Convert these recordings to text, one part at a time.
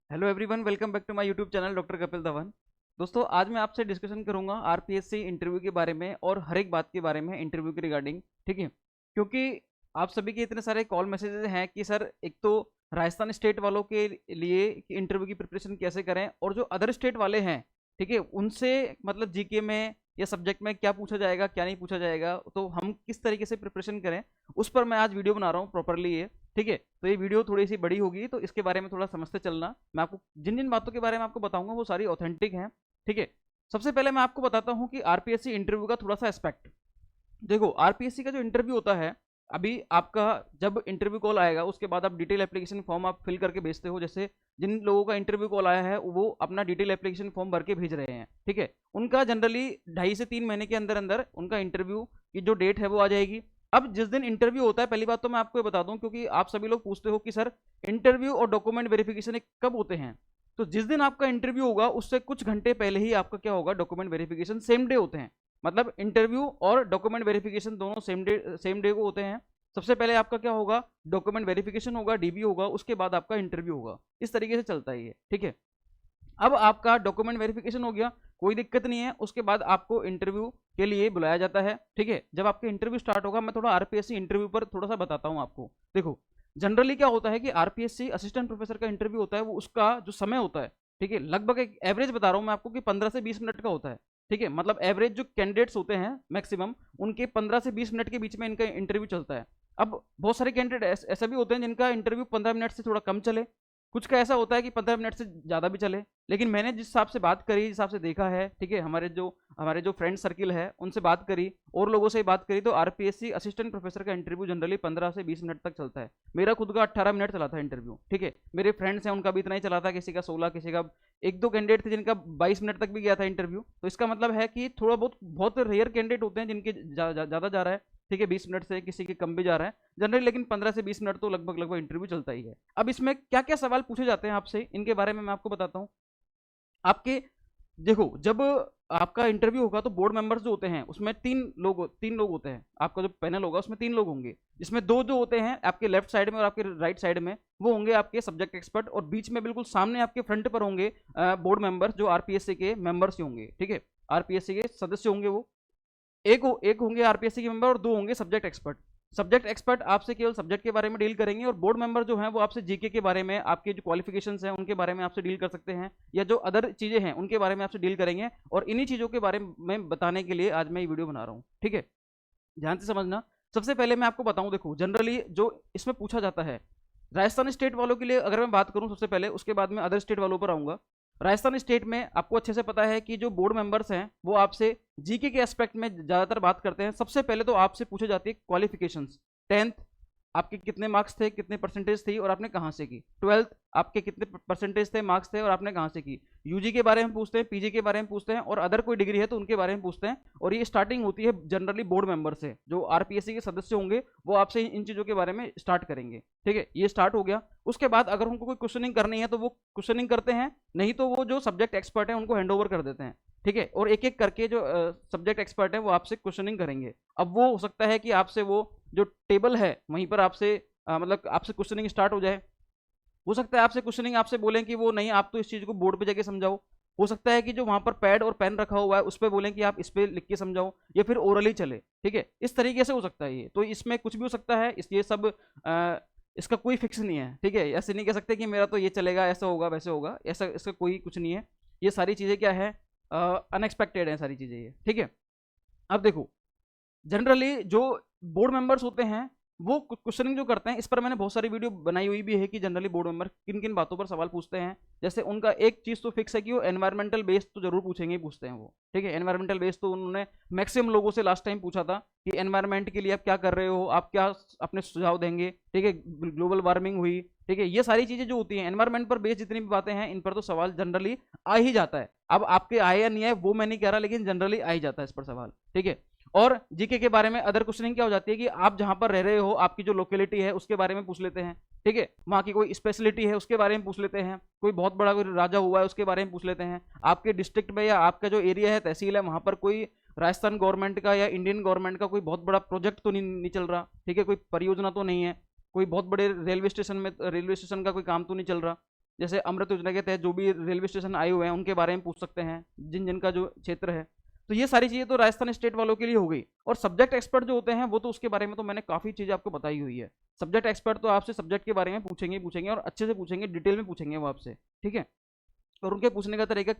Hello everyone, welcome back to my YouTube channel doctor Kapil Dhawan. दोस्तों, आज मैं आपसे डिस्कशन करूंगा आरपीएससी इंटरव्यू के बारे में और हर एक बात के बारे में इंटरव्यू के रिगार्डिंग। ठीक है, क्योंकि आप सभी के इतने सारे कॉल मैसेजेस हैं कि सर एक तो राजस्थान स्टेट वालों के लिए इंटरव्यू की प्रिपरेशन कैसे करें और जो अदर स्टेट वाले हैं, ठीक है, उनसे मतलब जीके में या सब्जेक्ट में क्या पूछा जाएगा क्या नहीं पूछा जाएगा, तो हम किस तरीके से प्रिपरेशन करें, उस पर मैं आज वीडियो बना रहा हूँ प्रॉपरली ये। ठीक है, तो ये वीडियो थोड़ी सी बड़ी होगी, तो इसके बारे में थोड़ा समझते चलना। मैं आपको जिन जिन बातों के बारे में आपको बताऊंगा वो सारी ऑथेंटिक हैं। ठीक है, सबसे पहले मैं आपको बताता हूँ कि आरपीएससी इंटरव्यू का थोड़ा सा एस्पेक्ट। देखो, आरपीएससी का जो इंटरव्यू होता है, अभी आपका जब इंटरव्यू कॉल आएगा उसके बाद आप डिटेल एप्लीकेशन फॉर्म आप फिल करके भेजते हो। जैसे जिन लोगों का इंटरव्यू कॉल आया है वो अपना डिटेल एप्लीकेशन फॉर्म भर के भेज रहे हैं। ठीक है, उनका जनरली 2.5 से 3 महीने के अंदर अंदर उनका इंटरव्यू की जो डेट है वो आ जाएगी। अब जिस दिन इंटरव्यू होता है, पहली बात तो मैं आपको ये बता दूं, क्योंकि आप सभी लोग पूछते हो कि सर इंटरव्यू और डॉक्यूमेंट वेरिफिकेशन कब होते हैं। तो जिस दिन आपका इंटरव्यू होगा उससे कुछ घंटे पहले ही आपका क्या होगा, डॉक्यूमेंट वेरिफिकेशन सेम डे होते हैं। मतलब इंटरव्यू और डॉक्यूमेंट वेरिफिकेशन दोनों सेम डे को होते हैं। सबसे पहले आपका क्या होगा, डॉक्यूमेंट वेरिफिकेशन होगा, डीबी होगा, उसके बाद आपका इंटरव्यू होगा। इस तरीके से चलता है ये। ठीक है, अब आपका डॉक्यूमेंट वेरिफिकेशन हो गया, कोई दिक्कत नहीं है। उसके बाद आपको इंटरव्यू के लिए बुलाया जाता है। ठीक है, जब आपका इंटरव्यू स्टार्ट होगा, मैं थोड़ा आरपीएससी इंटरव्यू पर थोड़ा सा बताता हूँ आपको। देखो, जनरली क्या होता है कि आरपीएससी असिस्टेंट प्रोफेसर का इंटरव्यू होता है, वो उसका जो समय होता है, ठीक है, लगभग एक एवरेज बता रहा हूँ मैं आपको कि 15 से 20 मिनट का होता है। ठीक है, मतलब एवरेज जो कैंडिडेट्स होते हैं मैक्सिमम, उनके 15 से 20 मिनट के बीच में इनका इंटरव्यू चलता है। अब बहुत सारे कैंडिडेट ऐसे भी होते हैं जिनका इंटरव्यू 15 मिनट से थोड़ा कम चले, कुछ का ऐसा होता है कि 15 मिनट से ज़्यादा भी चले। लेकिन मैंने जिस हिसाब से बात करी, जिस हिसाब से देखा है, ठीक है, हमारे जो फ्रेंड सर्किल है उनसे बात करी और लोगों से बात करी, तो आरपीएससी असिस्टेंट प्रोफेसर का इंटरव्यू जनरली 15 से 20 मिनट तक चलता है। मेरा खुद का 18 मिनट चला था इंटरव्यू। ठीक है, मेरे फ्रेंड्स हैं उनका भी इतना ही चला था, किसी का 16, किसी का एक दो कैंडिडेट थे जिनका 22 मिनट तक भी गया था इंटरव्यू। तो इसका मतलब है कि थोड़ा बहुत बहुत रेयर कैंडिडेट होते हैं जिनके ज़्यादा जा रहा है। ठीक है, 20 मिनट से किसी के कम भी जा रहा है जनरली, लेकिन 15 से 20 मिनट तो लगभग लगभग इंटरव्यू चलता ही है। अब इसमें क्या क्या सवाल पूछे जाते हैं आपसे, इनके बारे में मैं आपको बताता हूँ। आपके देखो, जब आपका इंटरव्यू होगा तो बोर्ड मेंबर्स जो होते हैं उसमें तीन लोग होते हैं। आपका जो पैनल होगा उसमें 3 लोग होंगे, जिसमें दो जो होते हैं आपके लेफ्ट साइड में और आपके राइट साइड में, वो होंगे आपके सब्जेक्ट एक्सपर्ट, और बीच में बिल्कुल सामने आपके फ्रंट पर होंगे बोर्ड मेंबर्स जो आरपीएससी के मेंबर्स होंगे। ठीक है, आरपीएससी के सदस्य होंगे वो। एक होंगे आरपीएससी के मेंबर और 2 होंगे सब्जेक्ट एक्सपर्ट। सब्जेक्ट एक्सपर्ट आपसे केवल सब्जेक्ट के बारे में डील करेंगे, और बोर्ड मेंबर जो हैं वो आपसे जीके के बारे में, आपके जो क्वालिफिकेशंस हैं उनके बारे में आपसे डील कर सकते हैं, या जो अदर चीज़ें हैं उनके बारे में आपसे डील करेंगे। और इन्हीं चीज़ों के बारे में बताने के लिए आज मैं ये वीडियो बना रहा हूँ। ठीक है, ध्यान से समझना। सबसे पहले मैं आपको बताऊं, देखो जनरली जो इसमें पूछा जाता है, राजस्थान स्टेट वालों के लिए अगर मैं बात करूं सबसे पहले, उसके बाद में अदर स्टेट वालों पर आऊंगा। राजस्थान स्टेट में आपको अच्छे से पता है कि जो बोर्ड मेंबर्स हैं वो आपसे जीके के एस्पेक्ट में ज़्यादातर बात करते हैं। सबसे पहले तो आपसे पूछी जाती है क्वालिफिकेशंस। 10th आपके कितने मार्क्स थे, कितने परसेंटेज थी और आपने कहाँ से की। 12th आपके कितने परसेंटेज थे, मार्क्स थे और आपने कहाँ से की। यूजी के बारे में पूछते हैं, पीजी के बारे में पूछते हैं, और अदर कोई डिग्री है तो उनके बारे में पूछते हैं। और ये स्टार्टिंग होती है जनरली बोर्ड मेंबर से, जो आरपीएससी के सदस्य होंगे वो आपसे इन चीज़ों के बारे में स्टार्ट करेंगे। ठीक है, ये स्टार्ट हो गया। उसके बाद अगर उनको कोई क्वेश्चनिंग करनी है तो वो क्वेश्चनिंग करते हैं, नहीं तो वो जो सब्जेक्ट एक्सपर्ट है उनको हैंड ओवर कर देते हैं। ठीक है, और एक एक करके जो सब्जेक्ट एक्सपर्ट है वो आपसे क्वेश्चनिंग करेंगे। अब वो हो सकता है कि आपसे वो जो टेबल है वहीं पर आपसे मतलब आपसे क्वेश्चनिंग स्टार्ट हो जाए। हो सकता है आपसे क्वेश्चनिंग आपसे बोलें कि वो नहीं, आप तो इस चीज़ को बोर्ड पे जाके समझाओ। हो सकता है कि जो वहां पर पैड और पेन रखा हुआ है उस पर बोलें कि आप इस पे लिख के समझाओ, या फिर ओरली चले। ठीक है, इस तरीके से हो सकता है ये, तो इसमें कुछ भी हो सकता है। ये सब इसका कोई फिक्स नहीं है। ठीक है, ऐसे नहीं कह सकते कि मेरा तो ये चलेगा, ऐसा होगा वैसे होगा, ऐसा इसका कोई कुछ नहीं है। ये सारी चीज़ें क्या है, अनएक्सपेक्टेड है सारी चीज़ें ये। ठीक है, अब देखो जनरली जो बोर्ड मेंबर्स होते हैं वो क्वेश्चनिंग जो करते हैं, इस पर मैंने बहुत सारी वीडियो बनाई हुई भी है कि जनरली बोर्ड मेंबर किन किन बातों पर सवाल पूछते हैं। जैसे उनका एक चीज़ तो फिक्स है कि वो एनवायरमेंटल बेस्ड तो जरूर पूछेंगे ही पूछते हैं वो। ठीक है, एनवायरमेंटल बेस्ड तो उन्होंने मैक्सिमम लोगों से लास्ट टाइम पूछा था कि एनवायरमेंट के लिए आप क्या कर रहे हो, आप क्या अपने सुझाव देंगे। ठीक है, ग्लोबल वार्मिंग हुई, ठीक है, ये सारी चीज़ें जो होती हैं एनवायरमेंट पर बेस्ड जितनी भी बातें हैं, इन पर तो सवाल जनरली आ ही जाता है। अब आपके आए या नहीं आए वो मैं नहीं कह रहा, लेकिन जनरली आ ही जाता है इस पर सवाल। ठीक है, और जीके के बारे में अदर क्वेश्चनिंग क्या हो जाती है कि आप जहां पर रह रहे हो, आपकी जो लोकेलिटी है उसके बारे में पूछ लेते हैं। ठीक है, वहां की कोई स्पेशलिटी है उसके बारे में पूछ लेते हैं, कोई बहुत बड़ा कोई राजा हुआ है उसके बारे में पूछ लेते हैं। आपके डिस्ट्रिक्ट में या आपका जो एरिया है, तहसील है, वहां पर कोई राजस्थान गवर्नमेंट का या इंडियन गवर्नमेंट का कोई बहुत बड़ा प्रोजेक्ट तो नहीं चल रहा। ठीक है, कोई परियोजना तो नहीं है, कोई बहुत बड़े रेलवे स्टेशन का कोई काम तो नहीं चल रहा। जैसे अमृत योजना के तहत जो भी रेलवे स्टेशन आए हुए हैं उनके बारे में पूछ सकते हैं, जिन जिन का जो क्षेत्र है। तो ये सारी चीज़ें तो राजस्थान स्टेट वालों के लिए हो गई। और सब्जेक्ट एक्सपर्ट जो होते हैं वो तो उसके बारे में तो मैंने काफ़ी चीज़ें आपको बताई हुई है। सब्जेक्ट एक्सपर्ट तो आपसे सब्जेक्ट के बारे में पूछेंगे और अच्छे से पूछेंगे, डिटेल में पूछेंगे वो आपसे, ठीक है। और उनके पूछने का तरीका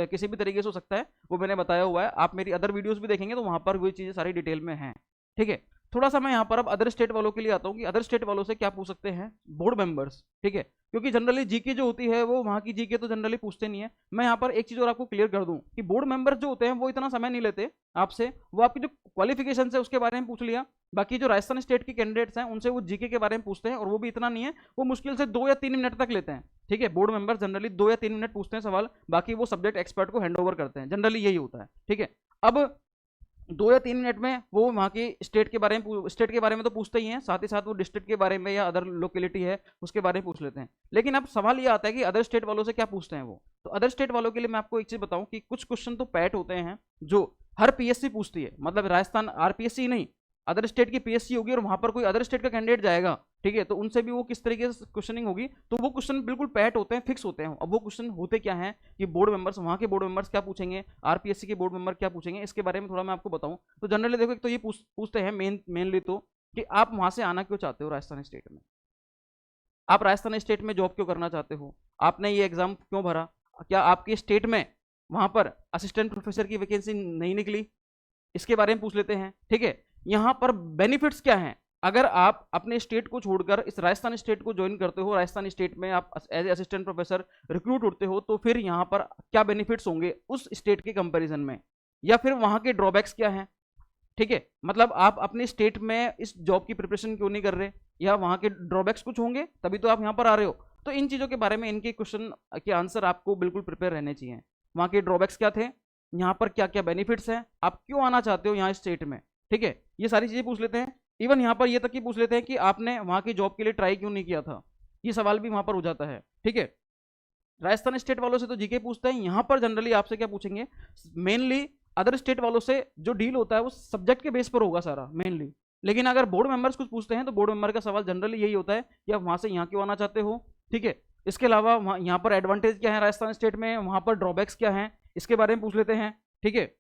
किसी भी तरीके से हो सकता है, वो मैंने बताया हुआ है। आप मेरी अदर वीडियोस भी देखेंगे तो वहां पर वही चीज़ें सारी डिटेल में हैं, ठीक है। थोड़ा सा मैं यहाँ पर अब अदर स्टेट वालों के लिए आता हूँ कि अदर स्टेट वालों से क्या पूछ सकते हैं बोर्ड मेंबर्स, ठीक है। क्योंकि जनरली जीके जो होती है वो वहाँ की जीके तो जनरली पूछते नहीं है। मैं यहाँ पर एक चीज़ और आपको क्लियर कर दूँ कि बोर्ड मेंबर्स जो होते हैं वो इतना समय नहीं लेते आपसे, वो आपकी जो क्वालिफिकेशन है उसके बारे में पूछ लिया। बाकी जो राजस्थान स्टेट के कैंडिडेट्स हैं उनसे वो जीके के बारे में पूछते हैं, और वो भी इतना नहीं है, वो मुश्किल से 2 या 3 मिनट तक लेते हैं, ठीक है। बोर्ड मेंबर जनरली 2 या 3 मिनट पूछते हैं सवाल, बाकी वो सब्जेक्ट एक्सपर्ट को हैंड ओवर करते हैं, जनरली यही होता है, ठीक है। अब 2 या 3 मिनट में वो वहाँ की स्टेट के बारे में तो पूछते ही हैं, साथ ही साथ वो डिस्ट्रिक्ट के बारे में या अदर लोकेलिटी है उसके बारे में पूछ लेते हैं। लेकिन अब सवाल ये आता है कि अदर स्टेट वालों से क्या पूछते हैं वो। तो अदर स्टेट वालों के लिए मैं आपको एक चीज़ बताऊं कि कुछ क्वेश्चन तो पैट होते हैं जो हर पीएससी पूछती है, मतलब राजस्थान आरपीएससी नहीं, अदर स्टेट की पीएससी होगी और वहां पर कोई अदर स्टेट का कैंडिडेट जाएगा, ठीक है, तो उनसे भी वो किस तरीके से क्वेश्चनिंग होगी, तो वो क्वेश्चन बिल्कुल पैट होते हैं, फिक्स होते हैं। अब वो क्वेश्चन होते क्या हैं कि बोर्ड मेंबर्स, वहां के बोर्ड मेंबर्स क्या पूछेंगे, आरपीएससी के बोर्ड मेंबर क्या पूछेंगे, इसके बारे में थोड़ा मैं आपको बताऊं। तो जनरली देखो, एक तो ये पूछते हैं मेनली तो कि आप वहां से आना क्यों चाहते हो राजस्थान स्टेट में, आप राजस्थान स्टेट में जॉब क्यों करना चाहते हो, आपने ये एग्जाम क्यों भरा, क्या आपके स्टेट में वहां पर असिस्टेंट प्रोफेसर की वैकेंसी नहीं निकली, इसके बारे में पूछ लेते हैं, ठीक है। यहां पर बेनिफिट्स क्या हैं, अगर आप अपने स्टेट को छोड़कर इस राजस्थान स्टेट को ज्वाइन करते हो, राजस्थान स्टेट में आप as a assistant professor recruit होते हो, तो फिर यहां पर क्या बेनिफिट्स होंगे उस स्टेट के कंपैरिजन में, या फिर वहां के ड्रॉबैक्स क्या हैं, ठीक है। मतलब आप अपने स्टेट में इस जॉब की प्रिपरेशन क्यों नहीं कर रहे, या वहां के ड्रॉबैक्स कुछ होंगे तभी तो आप यहाँ पर आ रहे हो। तो इन चीज़ों के बारे में, इनके क्वेश्चन के आंसर आपको बिल्कुल प्रिपेयर रहने चाहिए। वहां के ड्रॉबैक्स क्या थे, यहाँ पर क्या क्या बेनिफिट्स हैं, आप क्यों आना चाहते हो यहाँ स्टेट में, ठीक है, ये सारी चीज़ें पूछ लेते हैं। इवन यहाँ पर ये तक ही पूछ लेते हैं कि आपने वहाँ की जॉब के लिए ट्राई क्यों नहीं किया था, ये सवाल भी वहाँ पर हो जाता है, ठीक है। राजस्थान स्टेट वालों से तो जीके पूछते हैं, यहाँ पर जनरली आपसे क्या पूछेंगे, मेनली अदर स्टेट वालों से जो डील होता है वो सब्जेक्ट के बेस पर होगा सारा मेनली। लेकिन अगर बोर्ड मेंबर्स कुछ पूछते हैं तो बोर्ड मेंबर का सवाल जनरली यही होता है कि आप वहाँ से यहाँ क्यों आना चाहते हो, ठीक है। इसके अलावा वहाँ यहाँ पर एडवांटेज क्या है राजस्थान स्टेट में, वहाँ पर ड्रॉबैक्स क्या हैं, इसके बारे में पूछ लेते हैं, ठीक है।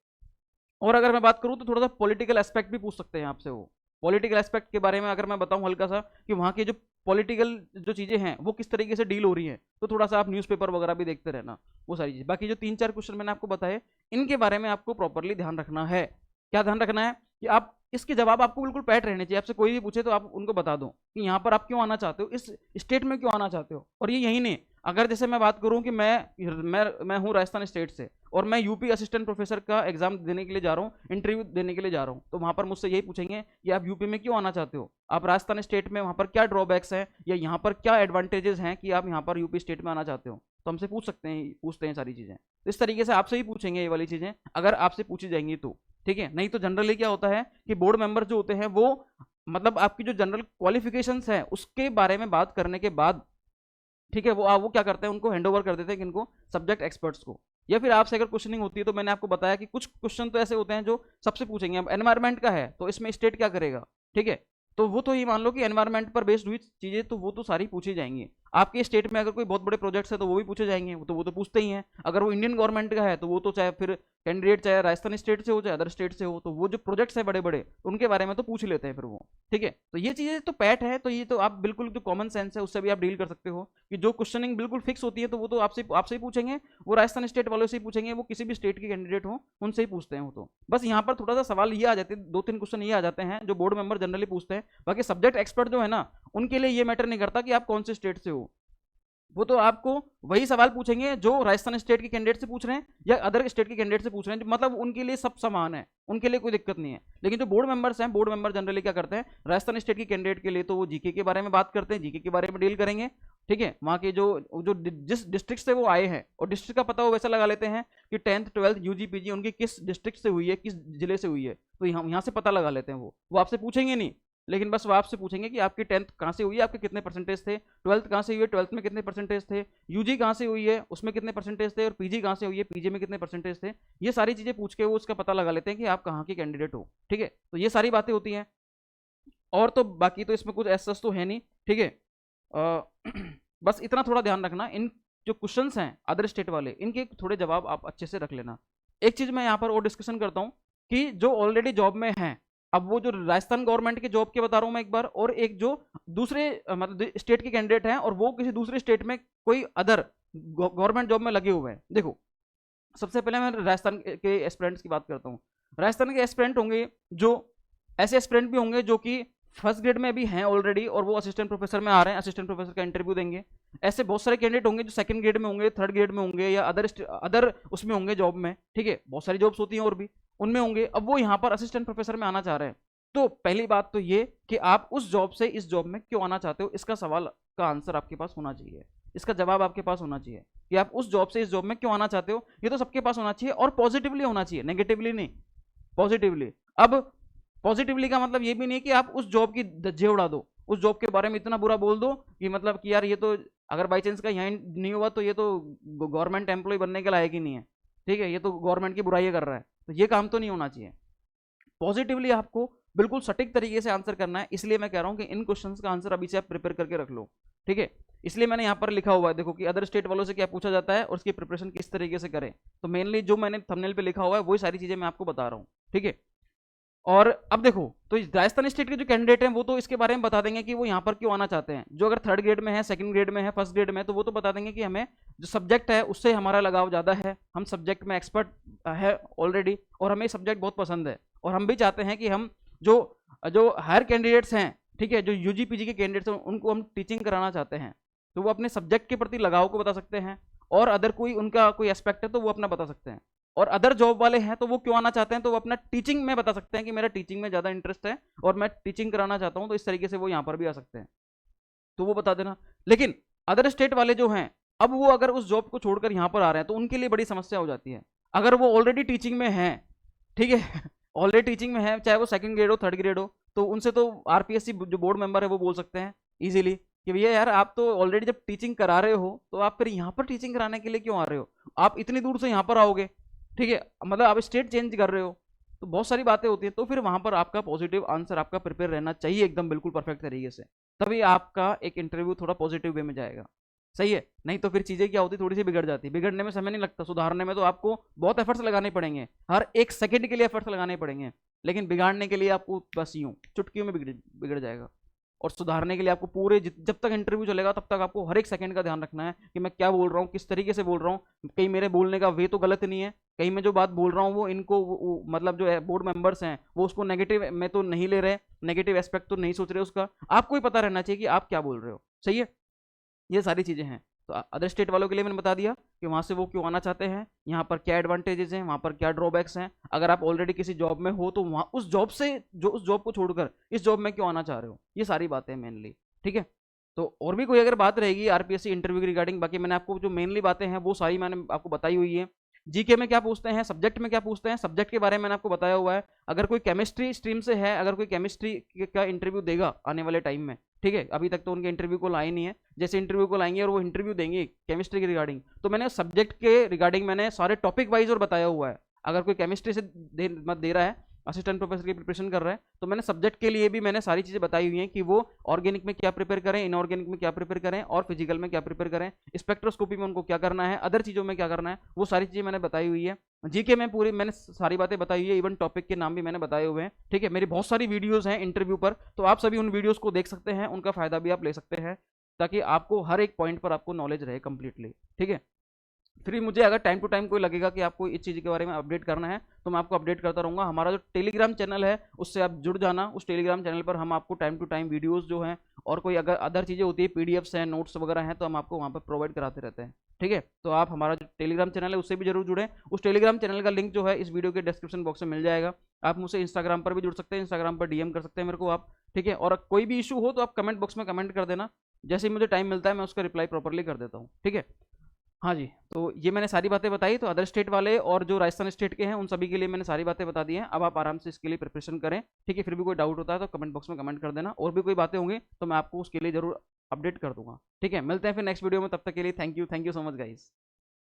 और अगर मैं बात करूँ तो थोड़ा सा पॉलिटिकल एस्पेक्ट भी पूछ सकते हैं आपसे वो। पॉलिटिकल एस्पेक्ट के बारे में अगर मैं बताऊं हल्का सा कि वहाँ के जो पॉलिटिकल जो चीज़ें हैं वो किस तरीके से डील हो रही हैं, तो थोड़ा सा आप न्यूज़पेपर वगैरह भी देखते रहना, वो सारी चीज़। बाकी जो 3-4 क्वेश्चन मैंने आपको बताए, इनके बारे में आपको प्रॉपरली ध्यान रखना है। क्या ध्यान रखना है कि आप इसके जवाब आपको बिल्कुल पैट रहने चाहिए। आपसे कोई भी पूछे तो आप उनको बता दो कि यहाँ पर आप क्यों आना चाहते हो, इस स्टेट में क्यों आना चाहते हो। और ये यही नहीं, अगर जैसे मैं बात करूँ कि मैं हूँ राजस्थान स्टेट से और मैं यूपी असिस्टेंट प्रोफेसर का एग्जाम देने के लिए जा रहा हूँ, इंटरव्यू देने के लिए जा रहा हूँ, तो वहाँ पर मुझसे यही पूछेंगे कि आप यूपी में क्यों आना चाहते हो, आप राजस्थान स्टेट में वहाँ पर क्या ड्रॉबैक्स हैं या यहाँ पर क्या एडवांटेजेस हैं कि आप यहाँ पर यूपी स्टेट में आना चाहते हो। तो हमसे पूछते हैं सारी चीज़ें। तो इस तरीके से आपसे ही पूछेंगे ये वाली चीज़ें, अगर आपसे पूछी जाएंगी तो, ठीक है। नहीं तो जनरली क्या होता है कि बोर्ड मेंबर जो होते हैं वो मतलब आपकी जो जनरल क्वालिफिकेशंस हैं उसके बारे में बात करने के बाद, ठीक है, वो क्या करते हैं, उनको हैंड ओवर कर देते हैं किनको, सब्जेक्ट एक्सपर्ट्स को। या फिर आपसे अगर क्वेश्चनिंग होती है तो मैंने आपको बताया कि कुछ क्वेश्चन तो ऐसे होते हैं जो सबसे पूछेंगे। अब एनवायरमेंट का है तो इसमें स्टेट क्या करेगा, ठीक है, तो वो तो ये मान लो कि एनवायरमेंट पर बेस्ड हुई चीज़ें, तो वो तो सारी पूछी जाएंगी। आपके स्टेट में अगर कोई बहुत बड़े प्रोजेक्ट्स है तो वो भी पूछे जाएंगे, वो तो पूछते ही हैं। अगर वो इंडियन गवर्नमेंट का है तो वो तो चाहे फिर कैंडिडेट चाहे राजस्थान स्टेट से हो चाहे अदर स्टेट से हो, तो वो जो प्रोजेक्ट्स है बड़े बड़े उनके बारे में तो पूछ लेते हैं फिर वो, ठीक है। तो ये चीज़ें तो पैट है, तो ये तो आप बिल्कुल जो कॉमन सेंस है उससे भी आप डील कर सकते हो कि जो क्वेश्चनिंग बिल्कुल फिक्स होती है तो वो तो आपसे ही पूछेंगे, वो राजस्थान स्टेट वालों से ही पूछेंगे, वो किसी भी स्टेट के कैंडिडेट हो उनसे ही पूछते हैं वो। तो बस यहाँ पर थोड़ा सा सवाल ये आ जाते हैं, 2-3 क्वेश्चन ये आ जाते हैं जो बोर्ड मेंबर जनरली पूछते हैं। बाकी सब्जेक्ट एक्सपर्ट जो है ना, उनके लिए ये मैटर नहीं करता कि आप कौन से स्टेट से हो, वो तो आपको वही सवाल पूछेंगे जो राजस्थान स्टेट के कैंडिडेट से पूछ रहे हैं या अदर स्टेट के कैंडिडेट से पूछ रहे हैं, मतलब उनके लिए सब समान है, उनके लिए कोई दिक्कत नहीं है। लेकिन जो बोर्ड मेंबर्स हैं, बोर्ड मेंबर जनरली क्या करते हैं, राजस्थान स्टेट के कैंडिडेट के लिए तो वो जीके के बारे में बात करते हैं, जीके के बारे में डील करेंगे, ठीक है। वहाँ के जो जिस डिस्ट्रिक्ट से वो आए हैं, और डिस्ट्रिक्ट का पता वो वैसा लगा लेते हैं कि 10th 12th यूजी पीजी उनकी किस डिस्ट्रिक्ट से हुई है, किस जिले से हुई है, तो यहाँ से पता लगा लेते हैं। वो आपसे पूछेंगे नहीं, लेकिन बस वो आपसे पूछेंगे कि आपकी 10th कहाँ से हुई है, आपके कितने परसेंटेज थे, 12th कहाँ से हुई है, 12th में कितने परसेंटेज थे, यूजी कहाँ से हुई है उसमें कितने परसेंटेज थे, और पीजी कहाँ से हुई है, पीजी में कितने परसेंटेज थे। ये सारी चीज़ें पूछ के वो उसका पता लगा लेते हैं कि आप कहाँ के कैंडिडेट हो, ठीक है। तो ये सारी बातें होती हैं, और तो बाकी तो इसमें कुछ ऐसा तो है नहीं, ठीक है। बस इतना थोड़ा ध्यान रखना, इन जो क्वेश्चंस हैं अदर स्टेट वाले, इनके थोड़े जवाब आप अच्छे से रख लेना। एक चीज मैं यहाँ पर और डिस्कशन करता हूँ कि जो ऑलरेडी जॉब में हैं, अब वो जो राजस्थान गवर्नमेंट के जॉब के बता रहा हूँ मैं एक बार, और एक जो दूसरे मतलब स्टेट के कैंडिडेट हैं और वो किसी दूसरे स्टेट में कोई अदर गवर्नमेंट जॉब में लगे हुए हैं। देखो सबसे पहले मैं राजस्थान के एस्पिरेंट्स की बात करता हूँ। राजस्थान के एस्पिरेंट होंगे जो ऐसे एस्पिरेंट भी होंगे जो कि फर्स्ट ग्रेड में भी हैं ऑलरेडी और वो असिस्टेंट प्रोफेसर में आ रहे हैं, असिस्टेंट प्रोफेसर का इंटरव्यू देंगे। ऐसे बहुत सारे कैंडिडेट होंगे जो सेकंड ग्रेड में होंगे, थर्ड ग्रेड में होंगे, या अदर उसमें होंगे जॉब में, ठीक है, बहुत सारी जॉब्स होती हैं और भी, उनमें होंगे। अब वो यहाँ पर असिस्टेंट प्रोफेसर में आना चाह रहे हैं। तो पहली बात तो ये कि आप उस जॉब से इस जॉब में क्यों आना चाहते हो, इसका सवाल का आंसर आपके पास होना चाहिए, इसका जवाब आपके पास होना चाहिए कि आप उस जॉब से इस जॉब में क्यों आना चाहते हो। ये तो सबके पास होना चाहिए और पॉजिटिवली होना चाहिए, नेगेटिवली नहीं, पॉजिटिवली। अब पॉजिटिवली का मतलब ये भी नहीं कि आप उस जॉब की धज्जियां उड़ा दो, उस जॉब के बारे में इतना बुरा बोल दो कि मतलब कि यार ये तो अगर बाई चांस का यहाँ नहीं हुआ तो ये तो गवर्नमेंट एम्प्लॉय बनने के लायक ही नहीं है, ठीक है, ये तो गवर्नमेंट की बुराई कर रहा है। तो ये काम तो नहीं होना चाहिए। पॉजिटिवली आपको बिल्कुल सटीक तरीके से आंसर करना है। इसलिए मैं कह रहा हूं कि इन क्वेश्चंस का आंसर अभी से आप प्रिपेयर करके रख लो, ठीक है। इसलिए मैंने यहाँ पर लिखा हुआ है, देखो कि अदर स्टेट वालों से क्या पूछा जाता है और उसकी प्रिपरेशन किस तरीके से करें। तो मेनली जो मैंने थंबनेल पे लिखा हुआ है वही सारी चीजें मैं आपको बता रहा हूँ, ठीक है। और अब देखो तो राजस्थान स्टेट के जो कैंडिडेट हैं वो तो इसके बारे में बता देंगे कि वो यहाँ पर क्यों आना चाहते हैं। जो अगर थर्ड ग्रेड में है, सेकंड ग्रेड में है, फर्स्ट ग्रेड में है, तो वो तो बता देंगे कि हमें जो सब्जेक्ट है उससे हमारा लगाव ज़्यादा है, हम सब्जेक्ट में एक्सपर्ट है ऑलरेडी और हमें सब्जेक्ट बहुत पसंद है, और हम भी चाहते हैं कि हम जो जो हायर कैंडिडेट्स हैं, ठीक है, जो यूजी पीजी के कैंडिडेट्स हैं उनको हम टीचिंग कराना चाहते हैं। तो वो अपने सब्जेक्ट के प्रति लगाव को बता सकते हैं, और अदर कोई उनका कोई एस्पेक्ट है तो वो अपना बता सकते हैं। और अदर जॉब वाले हैं तो वो क्यों आना चाहते हैं, तो वो अपना टीचिंग में बता सकते हैं कि मेरा टीचिंग में ज़्यादा इंटरेस्ट है और मैं टीचिंग कराना चाहता हूं, तो इस तरीके से वो यहाँ पर भी आ सकते हैं, तो वो बता देना। लेकिन अदर स्टेट वाले जो हैं, अब वो अगर उस जॉब को छोड़कर यहाँ पर आ रहे हैं तो उनके लिए बड़ी समस्या हो जाती है। अगर वो ऑलरेडी टीचिंग में है, ठीक है, ऑलरेडी टीचिंग में है, चाहे वो सेकंड ग्रेड हो थर्ड ग्रेड हो, तो उनसे तो आरपीएससी जो बोर्ड मेंबर है वो बोल सकते हैं इजीली कि भैया यार आप तो ऑलरेडी जब टीचिंग करा रहे हो तो आप फिर यहाँ पर टीचिंग कराने के लिए क्यों आ रहे हो, आप इतनी दूर से यहाँ पर आओगे, ठीक है, मतलब आप स्टेट चेंज कर रहे हो, तो बहुत सारी बातें होती हैं। तो फिर वहां पर आपका पॉजिटिव आंसर आपका प्रिपेयर रहना चाहिए एकदम बिल्कुल परफेक्ट तरीके से, तभी आपका एक इंटरव्यू थोड़ा पॉजिटिव वे में जाएगा, सही है। नहीं तो फिर चीजें क्या होती, थोड़ी सी बिगड़ जाती है। बिगड़ने में समय नहीं लगता, सुधारने में तो आपको बहुत एफर्ट्स लगाने पड़ेंगे, हर एक सेकंड के लिए एफर्ट्स लगाने पड़ेंगे, लेकिन बिगाड़ने के लिए आपको बस यूं चुटकियों में बिगड़ जाएगा। और सुधारने के लिए आपको पूरे जब तक इंटरव्यू चलेगा तब तक आपको हर एक सेकंड का ध्यान रखना है कि मैं क्या बोल रहा हूँ, किस तरीके से बोल रहा हूँ, कहीं मेरे बोलने का वे तो गलत नहीं है, कहीं मैं जो बात बोल रहा हूँ वो इनको मतलब जो है बोर्ड मेंबर्स हैं वो उसको नेगेटिव में तो नहीं ले रहे, नेगेटिव एस्पेक्ट तो नहीं सोच रहे उसका, आपको ही पता रहना चाहिए कि आप क्या बोल रहे हो, सही है। ये सारी चीज़ें हैं। तो अदर स्टेट वालों के लिए मैंने बता दिया कि वहाँ से वो क्यों आना चाहते हैं, यहाँ पर क्या एडवांटेजेस हैं, वहाँ पर क्या ड्रॉबैक्स हैं। अगर आप ऑलरेडी किसी जॉब में हो तो वहाँ उस जॉब से जो उस जॉब को छोड़कर इस जॉब में क्यों आना चाह रहे हो, ये सारी बातें मेनली, ठीक है। तो और भी कोई अगर बात रहेगी आरपीएससी इंटरव्यू की रिगार्डिंग, बाकी मैंने आपको जो मेनली बातें हैं वो सारी मैंने आपको बताई हुई है। जीके में क्या पूछते हैं, सब्जेक्ट में क्या पूछते हैं, सब्जेक्ट के बारे में मैंने आपको बताया हुआ है। अगर कोई केमिस्ट्री स्ट्रीम से है, अगर कोई केमिस्ट्री का इंटरव्यू देगा आने वाले टाइम में, ठीक है, अभी तक तो उनके इंटरव्यू को लाए नहीं है, जैसे इंटरव्यू को लाएंगे और वो इंटरव्यू देंगे केमिस्ट्री के रिगार्डिंग, तो मैंने सब्जेक्ट के रिगार्डिंग मैंने सारे टॉपिक वाइज और बताया हुआ है। अगर कोई केमिस्ट्री से दे रहा है, असिस्टेंट प्रोफेसर की प्रिपरेशन कर रहा है, तो मैंने सब्जेक्ट के लिए भी मैंने सारी चीज़ें बताई हुई हैं कि वो ऑर्गेनिक में क्या प्रिपेयर करें, इनऑर्गेनिक में क्या प्रिपेयर करें और फिजिकल में क्या प्रिपेयर करें, स्पेक्ट्रोस्कोपी में उनको क्या करना है, अदर चीज़ों में क्या करना है, वो सारी चीज़ें मैंने बताई हुई है। जीके में पूरी मैंने सारी बातें बताई हुई है, इवन टॉपिक के नाम भी मैंने बताए हुए हैं, ठीक है। मेरी बहुत सारी वीडियोज़ हैं इंटरव्यू पर, तो आप सभी उन वीडियोज़ को देख सकते हैं, उनका फ़ायदा भी आप ले सकते हैं, ताकि आपको हर एक पॉइंट पर आपको नॉलेज रहे कंप्लीटली, ठीक है। फिर मुझे अगर टाइम टू टाइम कोई लगेगा कि आपको इस चीज़ के बारे में अपडेट करना है तो मैं आपको अपडेट करता रहूँगा। हमारा जो टेलीग्राम चैनल है उससे आप जुड़ जाना, उस टेलीग्राम चैनल पर हम आपको टाइम टू टाइम वीडियोस जो हैं और कोई अगर अदर चीज़ें होती है, पीडीएफ्स हैं, नोट्स वगैरह हैं, तो हम आपको वहाँ पर प्रोवाइड कराते रहते हैं, ठीक है। तो आप हमारा जो टेलीग्राम चैनल है उससे भी जरूर जुड़ें। उस टेलीग्राम चैनल का लिंक जो है इस वीडियो के डिस्क्रिप्शन बॉक्स में मिल जाएगा। आप मुझसे इंस्टाग्राम पर भी जुड़ सकते हैं, इंस्टाग्राम पर डीएम कर सकते हैं मेरे को आप, ठीक है। और कोई भी इशू हो तो आप कमेंट बॉक्स में कमेंट कर देना, जैसे ही मुझे टाइम मिलता है मैं उसका रिप्लाई प्रॉपरली कर देता हूँ, ठीक है। हाँ जी, तो ये मैंने सारी बातें बताई। तो अदर स्टेट वाले और जो राजस्थान स्टेट के हैं उन सभी के लिए मैंने सारी बातें बता दी हैं। अब आप आराम से इसके लिए प्रिपरेशन करें, ठीक है। फिर भी कोई डाउट होता है तो कमेंट बॉक्स में कमेंट कर देना, और भी कोई बातें होंगी तो मैं आपको उसके लिए जरूर अपडेट कर दूंगा, ठीक है। मिलते हैं फिर नेक्स्ट वीडियो में, तब तक के लिए thank you so much guys.